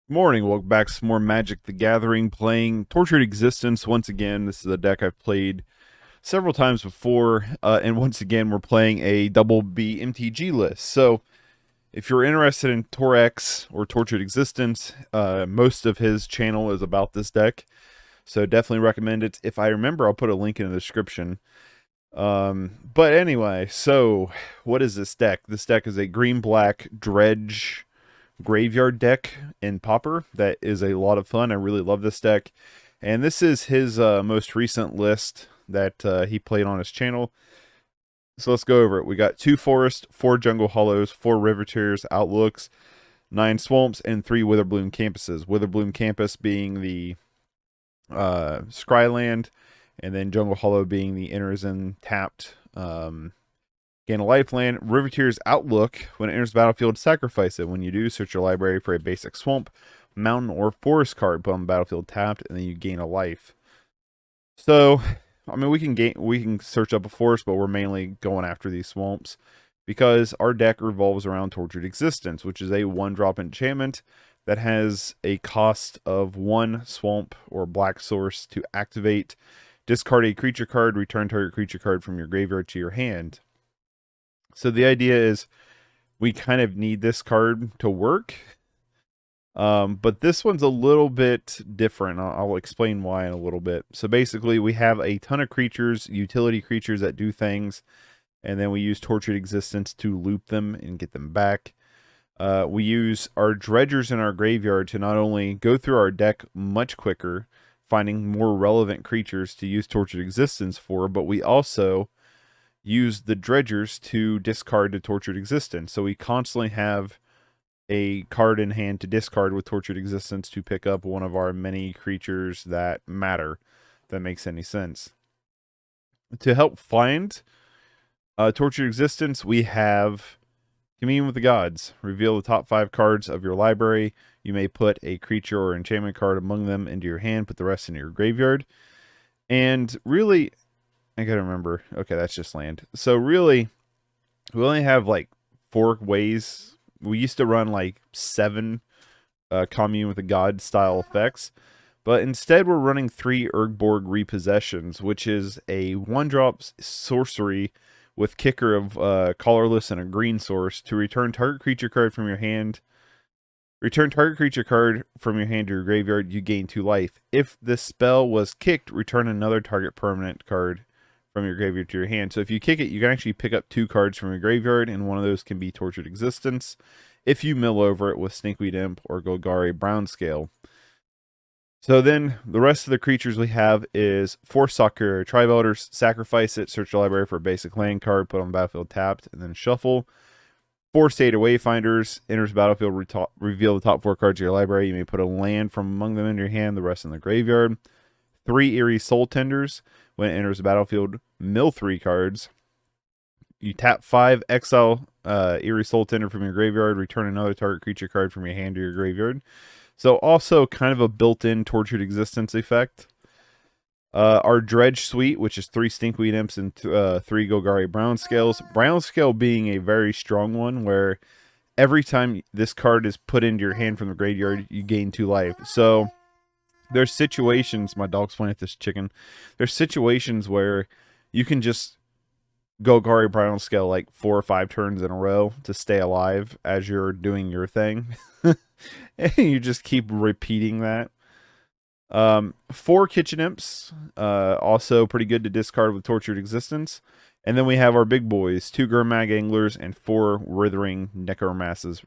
Morning, welcome back to some more Magic the Gathering, playing Tortured Existence once again. This is a deck I've played several times before, and once again we're playing a double B MTG list. So if you're interested in Torex or Tortured Existence, most of his channel is about this deck, so definitely recommend it. If I remember, I'll put a link in the description. But anyway, so what is this deck? This deck is a green-black Dredge graveyard deck in Pauper that is a lot of fun. I really love this deck. And this is his most recent list that he played on his channel. So let's go over it. We got 2 Forest, 4 Jungle Hollows, 4 River Tiers, Outlooks, 9 Swamps, and 3 Witherbloom Campuses. Witherbloom Campus being the Scryland, and then Jungle Hollow being the Innerzen tapped gain a lifeland. River Tier's Outlook. When it enters the battlefield, sacrifice it. When you do, search your library for a basic swamp, mountain, or forest card. Put on the battlefield tapped, and then you gain a life. So, I mean, we can search up a forest, but we're mainly going after these swamps because our deck revolves around Tortured Existence, which is a 1-drop enchantment that has a cost of 1 swamp or black source to activate. Discard a creature card, return target creature card from your graveyard to your hand. So the idea is we kind of need this card to work. But this one's a little bit different. I'll explain why in a little bit. So basically we have a ton of creatures, utility creatures that do things, and then we use Tortured Existence to loop them and get them back. We use our dredgers in our graveyard to not only go through our deck much quicker, finding more relevant creatures to use Tortured Existence for, but we also use the dredgers to discard the Tortured Existence. So we constantly have a card in hand to discard with Tortured Existence to pick up one of our many creatures that matter, if that makes any sense. To help find Tortured Existence, we have Commune with the Gods. Reveal the top 5 cards of your library. You may put a creature or enchantment card among them into your hand, put the rest into your graveyard. And really, I gotta remember. Okay, that's just land. So really, we only have like 4 ways. We used to run like 7 Commune with the God style effects, but instead we're running 3 Urgborg Repossessions, which is a 1-drop sorcery with kicker of colorless and a green source to return target creature card from your hand. Return target creature card from your hand to your graveyard. You gain 2 life. If this spell was kicked, return another target permanent card from your graveyard to your hand. So if you kick it, you can actually pick up 2 cards from your graveyard, and one of those can be Tortured Existence if you mill over it with Snakeweed Imp or Golgari Brownscale. So then the rest of the creatures we have is 4 Soccer Tribe Elders, sacrifice it, search the library for a basic land card, put on the battlefield tapped, and then shuffle. 4 Stated Wayfinders, enters battlefield, reveal the top 4 cards of your library. You may put a land from among them in your hand, the rest in the graveyard. 3 Eerie Soul Tenders, when it enters the battlefield, mill 3 cards. You tap 5, exile Eerie Soul Tender from your graveyard, return another target creature card from your hand to your graveyard. So also kind of a built-in Tortured Existence effect. Our Dredge suite, which is 3 Stinkweed Imps and 3 Golgari Brownscales. Brownscale being a very strong one, where every time this card is put into your hand from the graveyard, you gain 2 life. So there's situations, my dog's playing with this chicken. There's situations where you can just go Golgari Brownscale like 4 or 5 turns in a row to stay alive as you're doing your thing. And you just keep repeating that. 4 Kitchen Imps, also pretty good to discard with Tortured Existence. And then we have our big boys, 2 Gurmag Anglers and 4 Withering Necromasses.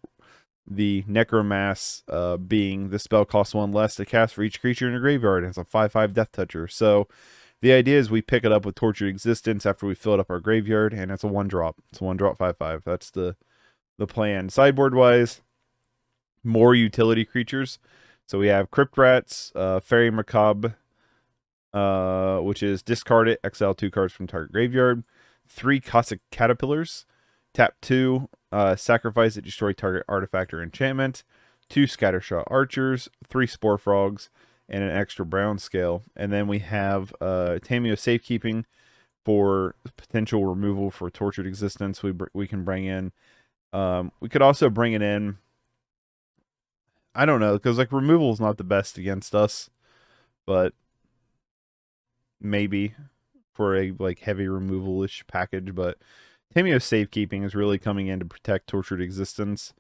The Necromass being the spell costs 1 less to cast for each creature in your graveyard, and it's a 5/5 Death Toucher. So the idea is we pick it up with Tortured Existence after we filled up our graveyard, and it's a 1-drop. It's a 1-drop 5/5. That's the plan. Sideboard wise, more utility creatures. So we have Crypt Rats, Fairy Macabre, which is discard it, exile 2 cards from target graveyard. 3 Cossack Caterpillars, tap 2, sacrifice it, destroy target artifact or enchantment. 2 Scattershot Archers, 3 Spore Frogs, and an extra Brownscale. And then we have Tameo Safekeeping for potential removal for Tortured Existence. We can bring in. We could also bring it in. I don't know, because like removal is not the best against us, but maybe for a like heavy removal-ish package. But Tameo's safekeeping is really coming in to protect Tortured Existence,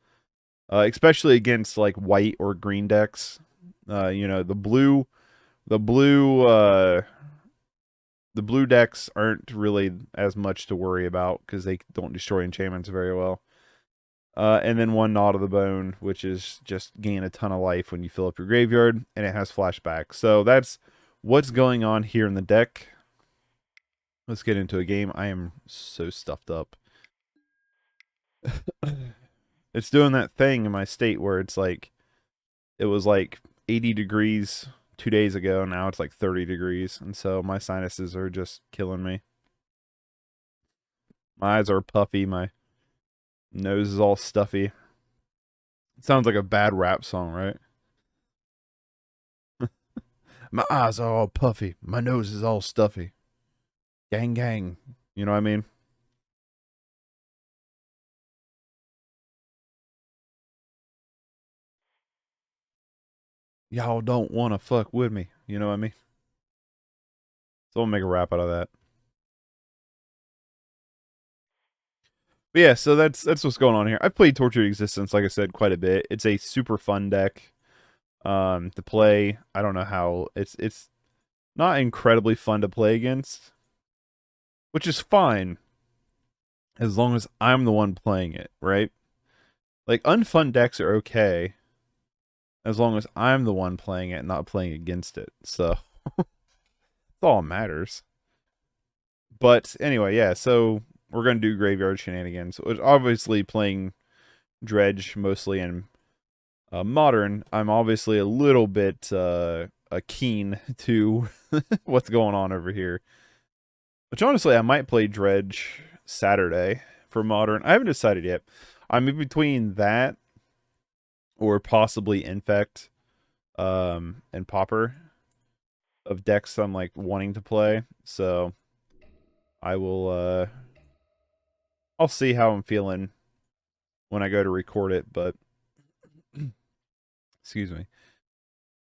especially against like white or green decks. You know, the blue decks aren't really as much to worry about because they don't destroy enchantments very well. And then one Gnaw to the Bone, which is just gain a ton of life when you fill up your graveyard, and it has flashback. So that's what's going on here in the deck. Let's get into a game. I am so stuffed up. It's doing that thing in my state where it's like, it was like 80 degrees 2 days ago, and now it's like 30 degrees. And so my sinuses are just killing me. My eyes are puffy. My nose is all stuffy. It sounds like a bad rap song, right? My eyes are all puffy. My nose is all stuffy. Gang, gang. You know what I mean? Y'all don't want to fuck with me. You know what I mean? So we'll make a rap out of that. But yeah, so that's what's going on here. I've played Tortured Existence, like I said, quite a bit. It's a super fun deck to play. I don't know how it's not incredibly fun to play against, which is fine as long as I'm the one playing it, right? Like unfun decks are okay as long as I'm the one playing it, not playing against it. So that's all that matters. But anyway, yeah, so we're gonna do graveyard shenanigans. Which obviously playing Dredge mostly in modern, I'm obviously a little bit keen to what's going on over here. Which honestly, I might play Dredge Saturday for modern. I haven't decided yet. I'm in between that or possibly Infect and Pauper of decks I'm like wanting to play. So I will I'll see how I'm feeling when I go to record it, but excuse me.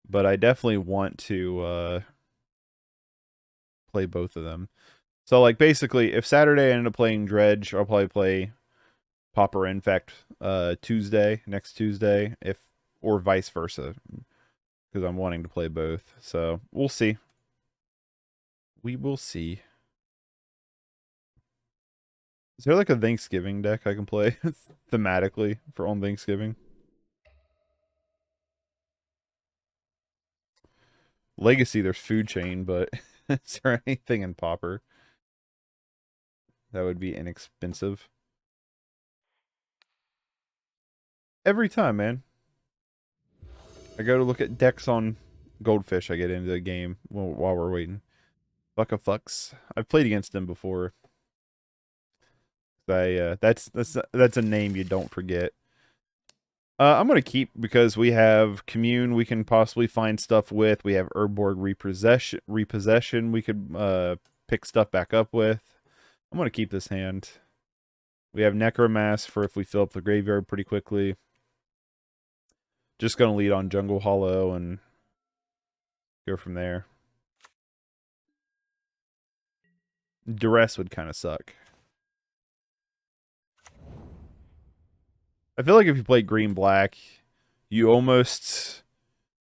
But I definitely want to play both of them. So like basically if Saturday I end up playing Dredge, I'll probably play Pauper Infect Tuesday, next Tuesday, if or vice versa. Because I'm wanting to play both. So we'll see. We will see. Is there like a Thanksgiving deck I can play thematically for on Thanksgiving? Legacy, there's Food Chain, but is there anything in Pauper that would be inexpensive? Every time, man. I go to look at decks on Goldfish, I get into the game while we're waiting. Fuck a fucks. I've played against them before. That's a name you don't forget. I'm gonna keep because we have Commune. We can possibly find stuff with. We have Herbborg repossession. We could pick stuff back up with. I'm gonna keep this hand. We have Necromass for if we fill up the graveyard pretty quickly. Just gonna lead on Jungle Hollow and go from there. Duress would kind of suck. I feel like if you play green-black, you almost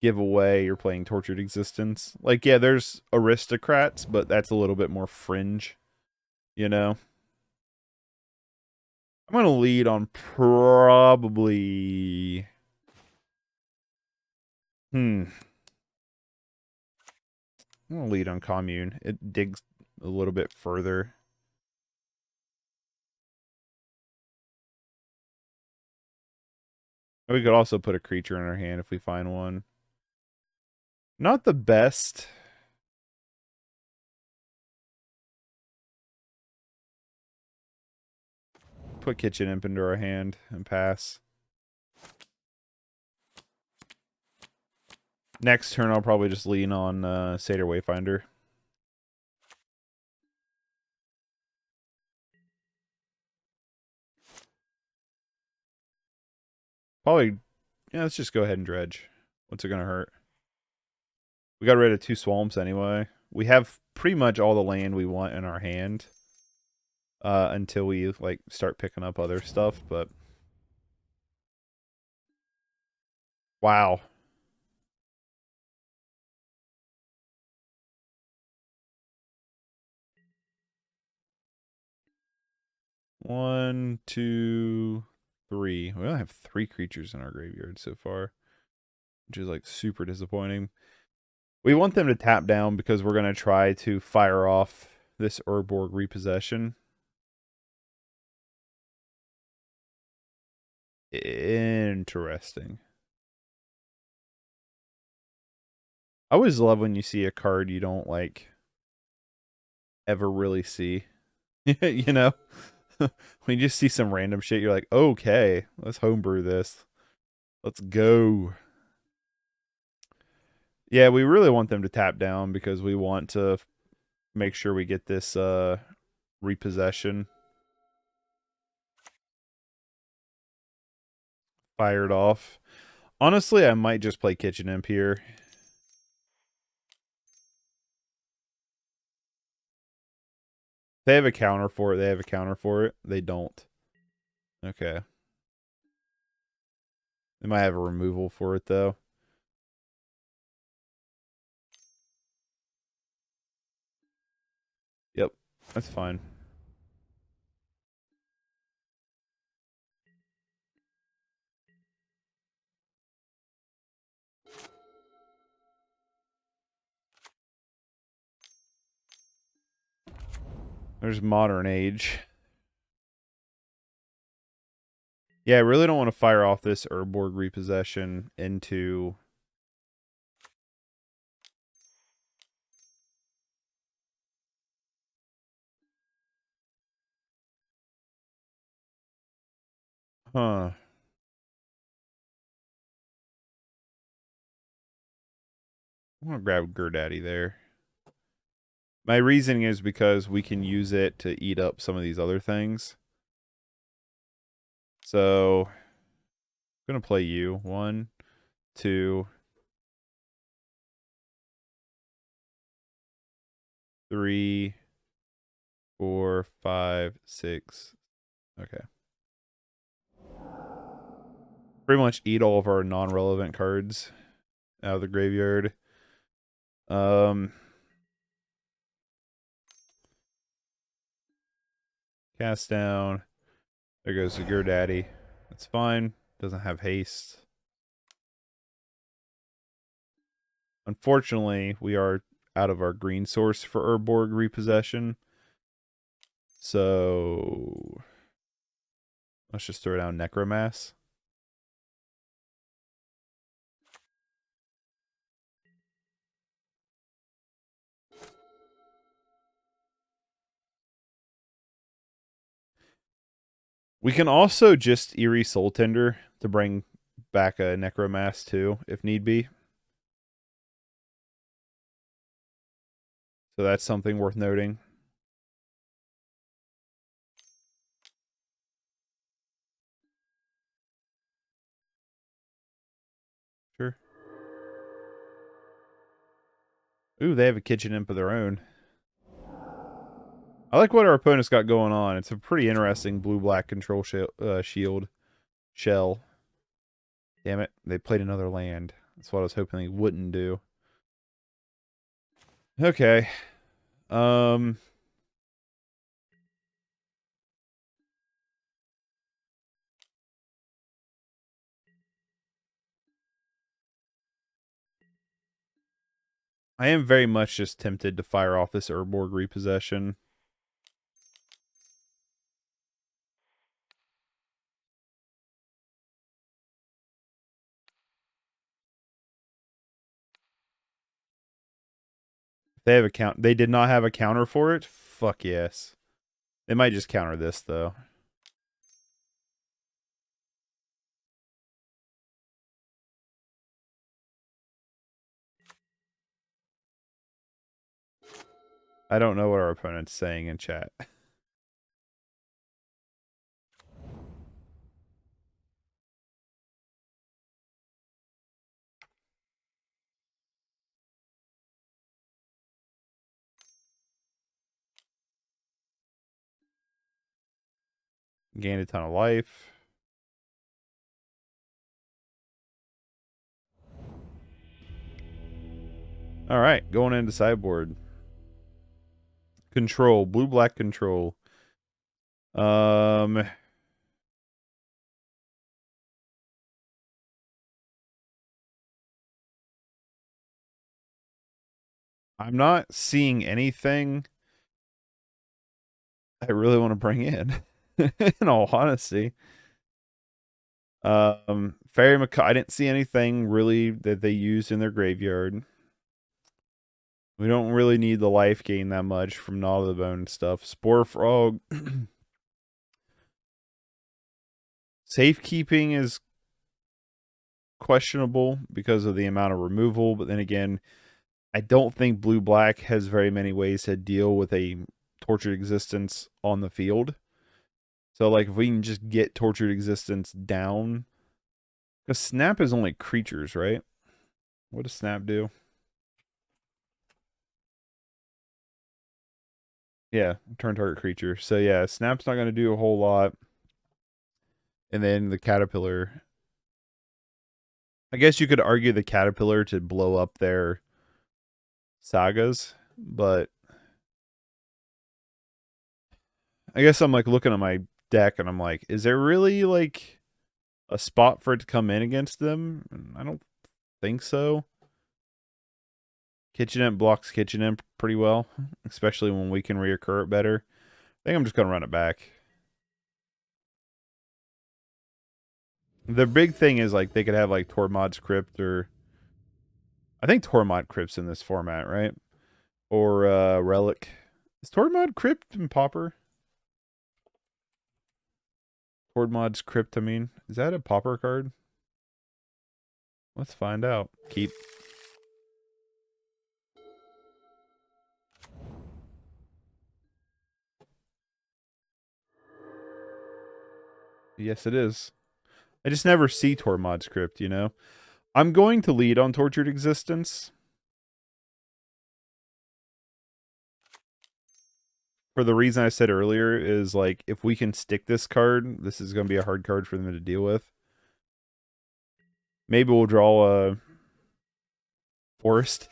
give away you're playing Tortured Existence. Like, yeah, there's Aristocrats, but that's a little bit more fringe, you know? I'm going to lead on probably... I'm going to lead on Commune. It digs a little bit further. We could also put a creature in our hand if we find one. Not the best. Put Kitchen Imp into our hand and pass. Next turn, I'll probably just lean on Satyr Wayfinder. Probably Yeah, let's just go ahead and dredge. What's it gonna hurt? We got rid of 2 swamps anyway. We have pretty much all the land we want in our hand. Until we like start picking up other stuff, but wow. One, two, three. We only have 3 creatures in our graveyard so far, which is like super disappointing. We want them to tap down because we're going to try to fire off this Urborg repossession. Interesting. I always love when you see a card you don't like ever really see. You know? When you just see some random shit, you're like, okay, let's homebrew this. Let's go. Yeah, we really want them to tap down because we want to make sure we get this repossession fired off. Honestly, I might just play Kitchen Imp here. They have a counter for it. They have a counter for it. They don't. Okay. They might have a removal for it, though. Yep. That's fine. There's Modern Age. Yeah, I really don't want to fire off this Urborg repossession into... Huh. I'm going to grab Gurdaddy there. My reasoning is because we can use it to eat up some of these other things. So, I'm going to play you. 1, 2, 3, 4, 5, 6. Okay. Pretty much eat all of our non-relevant cards out of the graveyard. Cast down. There goes the Gurdaddy. That's fine. Doesn't have haste. Unfortunately, we are out of our green source for Urborg repossession. So let's just throw down Necromass. We can also just Eerie Soul Tender to bring back a Necromass too, if need be. So that's something worth noting. Sure. Ooh, they have a Kitchen Imp of their own. I like what our opponent's got going on. It's a pretty interesting blue-black control shield shell. Damn it, they played another land. That's what I was hoping they wouldn't do. Okay. I am very much just tempted to fire off this Urborg repossession. They have a they did not have a counter for it? Fuck yes. They might just counter this though. I don't know what our opponent's saying in chat. Gained a ton of life. All right, going into sideboard. Control, blue-black control. I'm not seeing anything I really want to bring in all honesty. Fairy Macaw, I didn't see anything really that they used in their graveyard. We don't really need the life gain that much from Gnaw of the Bone stuff. Spore Frog. Safekeeping is questionable because of the amount of removal, but then again, I don't think blue-black has very many ways to deal with a Tortured Existence on the field. So, like, if we can just get Tortured Existence down... Because Snap is only creatures, right? What does Snap do? Yeah, turn target creature. So, yeah, Snap's not going to do a whole lot. And then the Caterpillar... I guess you could argue the Caterpillar to blow up their sagas, but... I guess I'm, like, looking at my deck, and I'm like, is there really, like, a spot for it to come in against them? I don't think so. Kitchen Imp blocks Kitchen Imp pretty well, especially when we can reoccur it better. I think I'm just going to run it back. The big thing is, like, they could have, like, Tormod's Crypt or... I think Tormod Crypt's in this format, right? Or Relic. Is Tormod Crypt in Pauper? Tormod's Crypt, I mean. Is that a Pauper card? Let's find out. Keep. Yes, it is. I just never see Tormod's Crypt, you know? I'm going to lead on Tortured Existence. For the reason I said earlier is, like, if we can stick this card, this is going to be a hard card for them to deal with. Maybe we'll draw a Forest.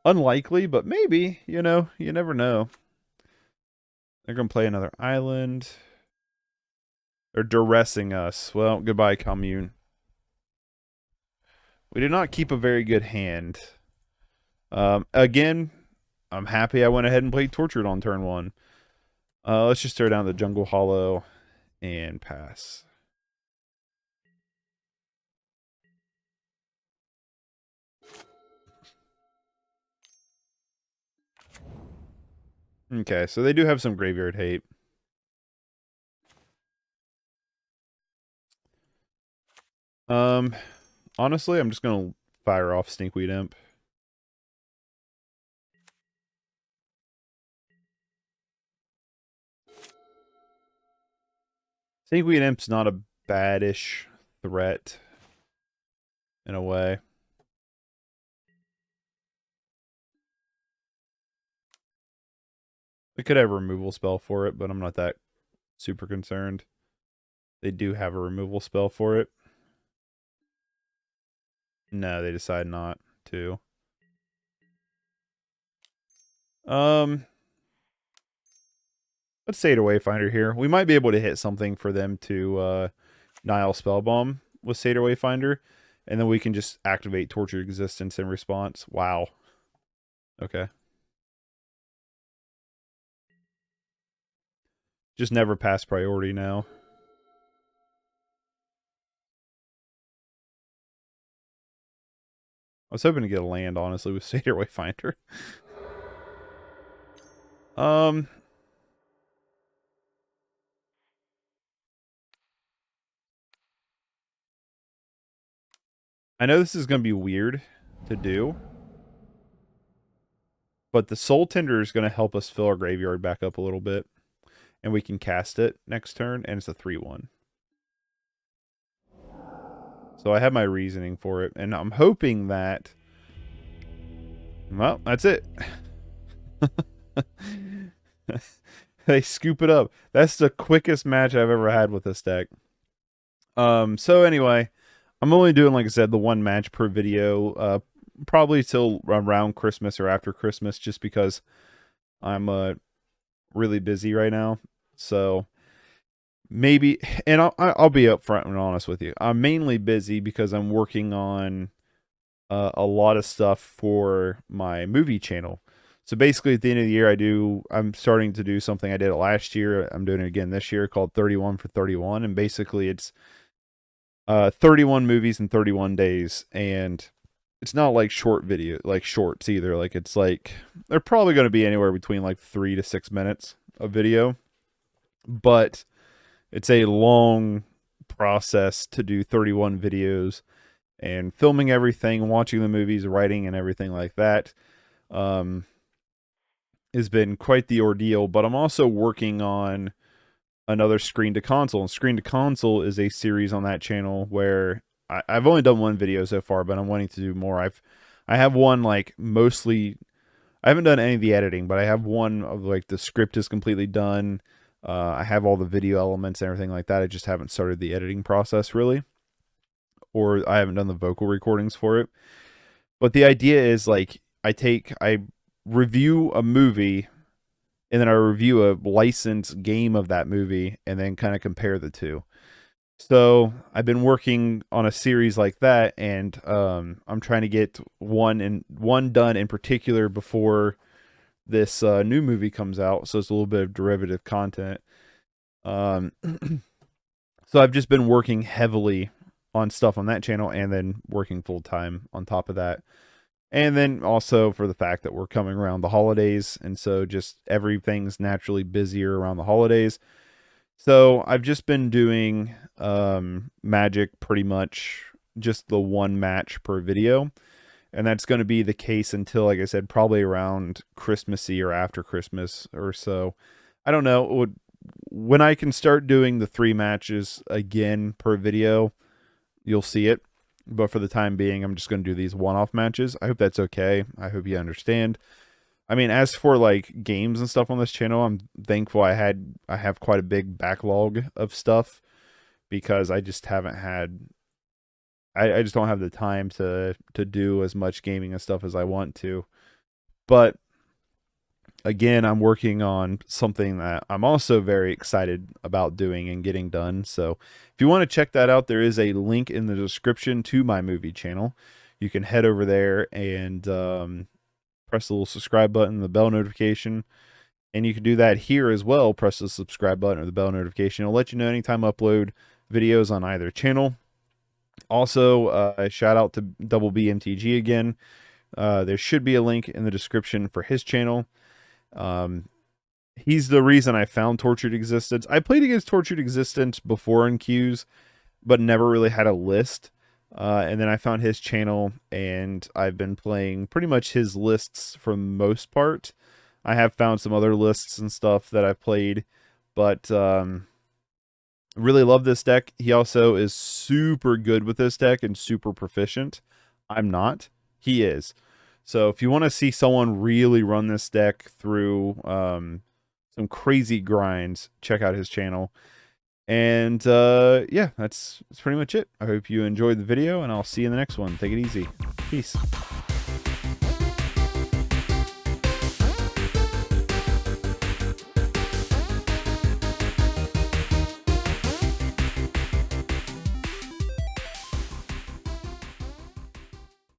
Unlikely, but maybe, you know, you never know. They're going to play another island. They're duressing us. Well, goodbye, Commune. We did not keep a very good hand. Again, I'm happy I went ahead and played Tortured on turn 1. Let's just throw down the Jungle Hollow and pass. Okay, so they do have some graveyard hate. Honestly, I'm just going to fire off Stinkweed Imp. Stinkweed Imp's not a badish threat in a way. We could have a removal spell for it, but I'm not that super concerned. They do have a removal spell for it. No, they decide not to. Let's Satyr Wayfinder here. We might be able to hit something for them to Nile Spellbomb with Satyr Wayfinder, and then we can just activate Tortured Existence in response. Wow. Okay. Just never pass priority now. I was hoping to get a land, honestly, with Satyr Wayfinder. I know this is going to be weird to do, but the Soul Tender is going to help us fill our graveyard back up a little bit, and we can cast it next turn, and it's a 3/1. So I have my reasoning for it, and I'm hoping that... Well, that's it. They scoop it up. That's the quickest match I've ever had with this deck. So anyway, I'm only doing, like I said, the one match per video, probably till around Christmas or after Christmas, just because I'm really busy right now. So maybe, and I'll be upfront and honest with you. I'm mainly busy because I'm working on a lot of stuff for my movie channel. So basically, at the end of the year, I'm starting to do something I did it last year. I'm doing it again this year, called 31 for 31, and basically it's 31 movies in 31 days, and it's not like short video, like shorts either. Like it's like they're probably going to be anywhere between like 3 to 6 minutes of video, but it's a long process to do 31 videos and filming everything, watching the movies, writing, and everything like that. Has been quite the ordeal. But I'm also working on another Screen to Console, and Screen to Console is a series on that channel where I've only done one video so far, but I'm wanting to do more. I have one, like, mostly, I haven't done any of the editing, but I have one of, like, the script is completely done. I have all the video elements and everything like that. I just haven't started the editing process really, or I haven't done the vocal recordings for it. But the idea is, like, I review a movie, and then I review a licensed game of that movie, and then kind of compare the two. So I've been working on a series like that, and I'm trying to get one done in particular before this new movie comes out. So it's a little bit of derivative content. So I've just been working heavily on stuff on that channel, and then working full time on top of that. And then also for the fact that we're coming around the holidays, and so just everything's naturally busier around the holidays. So I've just been doing Magic, pretty much just the one match per video. And that's going to be the case until, like I said, probably around Christmassy or after Christmas or so. I don't know. When I can start doing the 3 matches again per video, you'll see it. But for the time being, I'm just going to do these one-off matches. I hope that's okay. I hope you understand. I mean, as for like games and stuff on this channel, I'm thankful I have quite a big backlog of stuff, because I just haven't had, I just don't have the time to do as much gaming and stuff as I want to. But again, I'm working on something that I'm also very excited about doing and getting done. So if you want to check that out, there is a link in the description to my movie channel. You can head over there and press the little subscribe button, the bell notification. And you can do that here as well. Press the subscribe button or the bell notification. It'll let you know anytime I upload videos on either channel. Also, shout out to Double BMTG again. There should be a link in the description for his channel. He's the reason I found Tortured Existence. I played against Tortured Existence before in queues, but never really had a list. And then I found his channel, and I've been playing pretty much his lists for the most part. I have found some other lists and stuff that I've played, but really love this deck. He also is super good with this deck and super proficient. I'm not. He is. So if you want to see someone really run this deck through some crazy grinds, check out his channel. And yeah, that's pretty much it. I hope you enjoyed the video, and I'll see you in the next one. Take it easy. Peace.